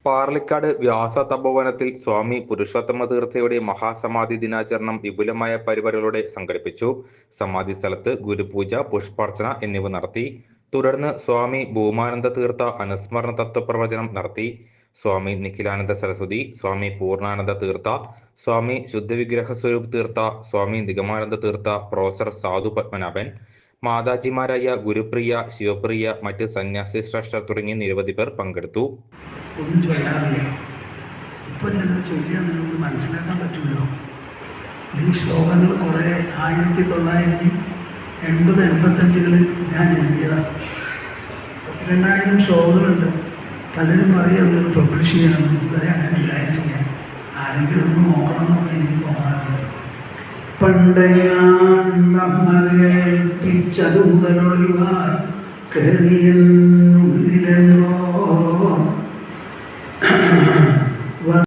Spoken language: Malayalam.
പാർലിക്കാട് വ്യാസ തപോവനത്തിൽ സ്വാമി പുരുഷോത്തമ തീർത്ഥയുടെ മഹാസമാധി ദിനാചരണം വിപുലമായ പരിപാടികളോടെ സംഘടിപ്പിച്ചു. സമാധി സ്ഥലത്ത് ഗുരുപൂജ, പുഷ്പാർച്ചന എന്നിവ നടത്തി. തുടർന്ന് സ്വാമി ഭൂമാനന്ദ തീർത്ഥ അനുസ്മരണ തത്വപ്രവചനം നടത്തി. സ്വാമി നിഖിലാനന്ദ സരസ്വതി, സ്വാമി പൂർണ്ണാനന്ദ തീർത്ഥ, സ്വാമി ശുദ്ധവിഗ്രഹ സ്വരൂപ് തീർത്ഥ, സ്വാമി നിഗമാനന്ദ തീർത്ഥ, പ്രൊഫസർ സാധു പത്മനാഭൻ, മാതാജിമാരായ ഗുരുപ്രിയ, ശിവപ്രിയ, മറ്റ് സന്യാസി ശ്രേഷ്ഠർ തുടങ്ങി നിരവധി പേർ പങ്കെടുത്തു. ഒന്നും ചൊല്ലാറില്ല. ഇപ്പോൾ ചിലർ ചൊല്ലിയാൽ നിങ്ങൾക്ക് മനസ്സിലാക്കാൻ പറ്റുമല്ലോ. ഈ ശ്ലോകങ്ങൾ കുറേ 1980-85 ഞാൻ എഴുതിയതാണ്. 2000 ശ്ലോകങ്ങളുണ്ട്. പലരും പറയും അതൊന്ന് പബ്ലിഷ് ചെയ്യണം. ഇതുവരെ അങ്ങനെ ഉണ്ടായിട്ടില്ല. ആരെങ്കിലും ഒന്ന് നോക്കണമെന്നൊക്കെ എനിക്ക് തോന്നാറുണ്ട്. പണ്ട് ഞാൻ കേൾപ്പിച്ചതുമുതലൊഴിവായി കയറിയ